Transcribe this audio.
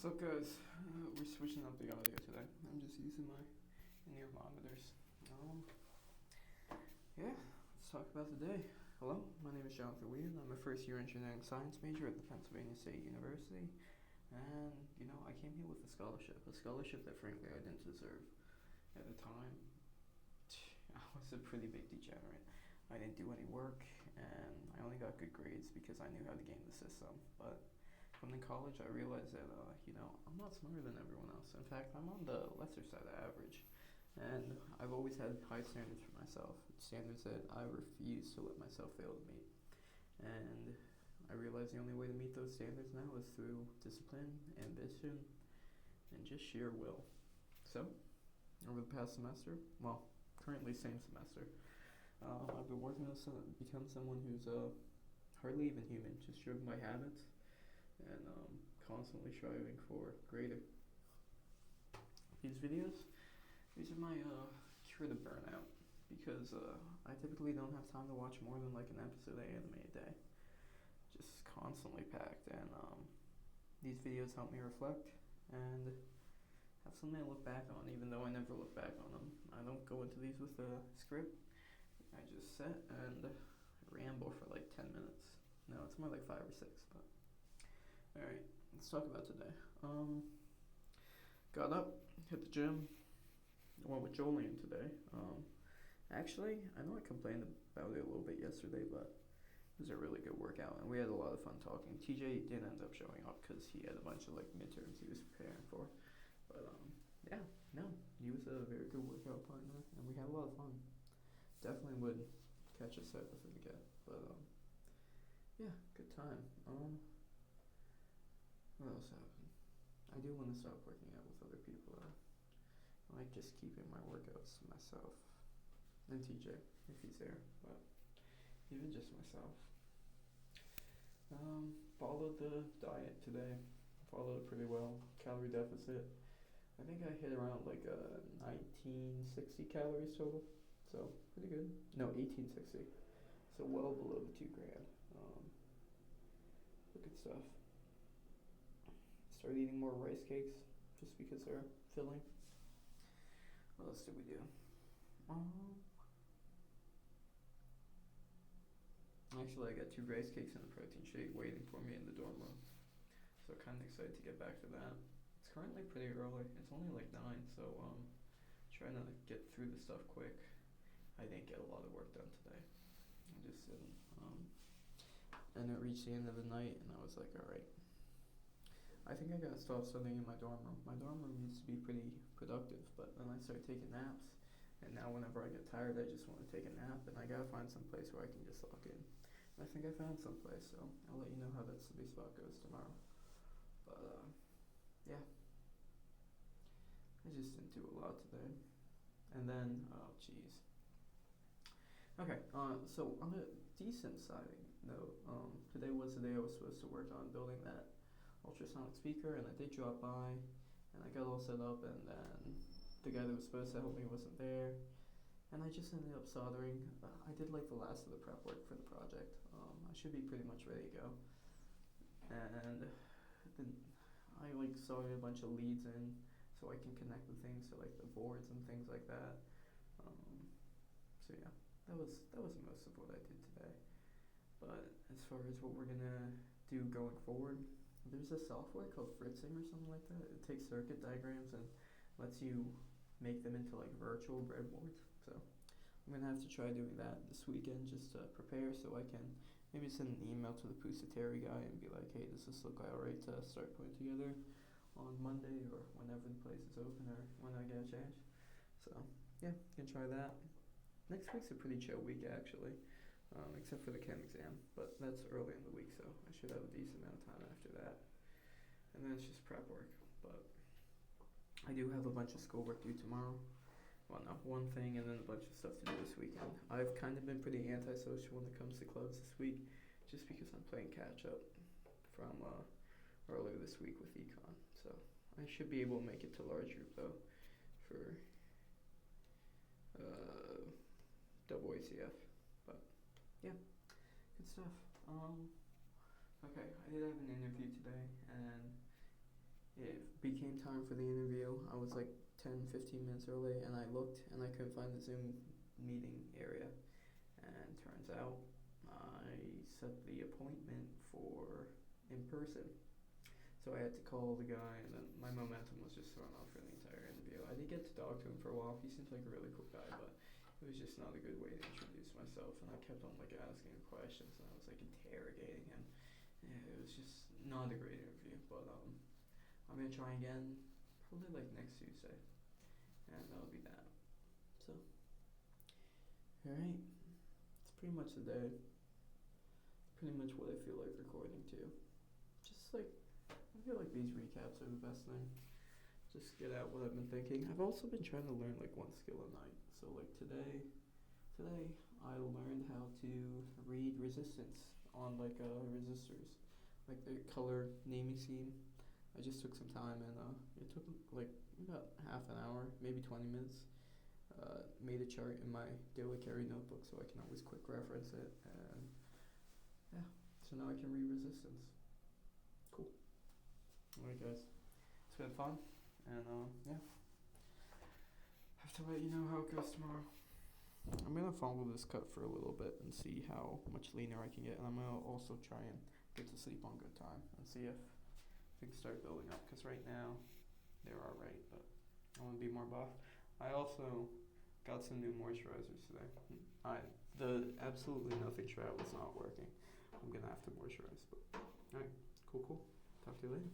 So guys, we're switching up the audio today. I'm just using my in-ear monitors. Yeah, let's talk about today. Hello, my name is Jonathan Weir. I'm a first-year engineering science major at the Pennsylvania State University. And, I came here with a scholarship that frankly I didn't deserve. At the time, I was a pretty big degenerate. I didn't do any work, and I only got good grades because I knew how to game the system. But coming to college, I realized that, I'm not smarter than everyone else. In fact, I'm on the lesser side of average. And I've always had high standards for myself, standards that I refuse to let myself fail to meet. And I realize the only way to meet those standards now is through discipline, ambition, and just sheer will. So, over the past semester, currently same semester, I've been working to become someone who's hardly even human, just driven by habits and constantly striving for greater. These are my cure to burnout, because I typically don't have time to watch more than like an episode of anime a day. Just constantly packed, and these videos help me reflect and have something to look back on, even though I never look back on them. I don't go into these with a script. I just sit and ramble for like 10 minutes. No, it's more like 5 or 6, but alright, let's talk about today. Got up, hit the gym, went with Jolene today. Actually, I know I complained about it a little bit yesterday, but it was a really good workout, and we had a lot of fun talking. TJ didn't end up showing up because he had a bunch of like midterms he was preparing for, but he was a very good workout partner, and we had a lot of fun. Definitely would catch a set with him again, but good time. What else happened? I do want to stop working out with other people. I like just keeping my workouts to myself, and TJ if he's there, but even just myself. Followed the diet today. Followed it pretty well. Calorie deficit. I think I hit around like 1960 calories total. So pretty good. No, 1860. So well below the 2 grand. Good stuff. Started eating more rice cakes just because they're filling. What else did we do? Actually, I got 2 rice cakes and a protein shake waiting for me in the dorm room. So kind of excited to get back to that. It's currently pretty early. It's only like 9, so trying to get through the stuff quick. I didn't get a lot of work done today. I just didn't. And it reached the end of the night, and I was like, all right. I think I gotta stop studying in my dorm room. My dorm room used to be pretty productive, but then I started taking naps, and now whenever I get tired, I just want to take a nap, and I gotta find some place where I can just lock in. And I think I found some place, so I'll let you know how that study spot goes tomorrow. But yeah, I just didn't do a lot today. And then, okay, so on a decent side note, today was the day I was supposed to work on building that ultrasonic speaker, and I did drop by, and I got all set up, and then the guy that was supposed to help me wasn't there, and I just ended up soldering. I did like the last of the prep work for the project. I should be pretty much ready to go, and then I like soldered a bunch of leads in so I can connect the things to like the boards and things like that. So yeah, that was most of what I did today. But as far as what we're gonna do going forward, there's a software called Fritzing or something like that. It takes circuit diagrams and lets you make them into like virtual breadboards. So I'm gonna have to try doing that this weekend just to prepare, so I can maybe send an email to the Pusateri guy and be like, hey, does this look alright to start putting together on Monday or whenever the place is open or when I get a chance. So yeah, can try that. Next week's a pretty chill week actually, except for the chem exam, but that's early in the week, so I should have a decent amount of time after that. And then it's just prep work, but I do have a bunch of schoolwork due tomorrow. Well, no, one thing and then a bunch of stuff to do this weekend. I've kind of been pretty antisocial when it comes to clubs this week, just because I'm playing catch up from earlier this week with econ. So I should be able to make it to large group though for double ACF. But yeah, good stuff. Okay, I did have an interview today, and it became time for the interview. I was like 10, 15 minutes early, and I looked and I couldn't find the Zoom meeting area. And turns out I set the appointment for in person. So I had to call the guy, and then my momentum was just thrown off for the entire interview. I did get to talk to him for a while. He seems like a really cool guy, but it was just not a good way to introduce myself. And I kept on like asking him questions, and I was like interrogating him. And it was just not a great interview. But I'm gonna try again, probably like next Tuesday, and that'll be that. So, all right, it's pretty much the day. Pretty much what I feel like recording too. Just like I feel like these recaps are the best thing. Just get out what I've been thinking. I've also been trying to learn like one skill a night. So like today I learned how to read resistance on like resistors, like the color naming scheme. I just took some time and it took like about half an hour, maybe 20 minutes. Made a chart in my daily carry notebook so I can always quick reference it, and yeah, so now I can read resistance. Cool. Alright guys, it's been fun, and yeah, have to let you know how it goes tomorrow. I'm gonna follow this cut for a little bit and see how much leaner I can get, and I'm gonna also try and get to sleep on good time and see if things start building up, because right now they're alright, but I want to be more buff. I also got some new moisturizers today. The absolutely nothing shroud was not working. I'm gonna have to moisturize, but alright, cool. Talk to you later.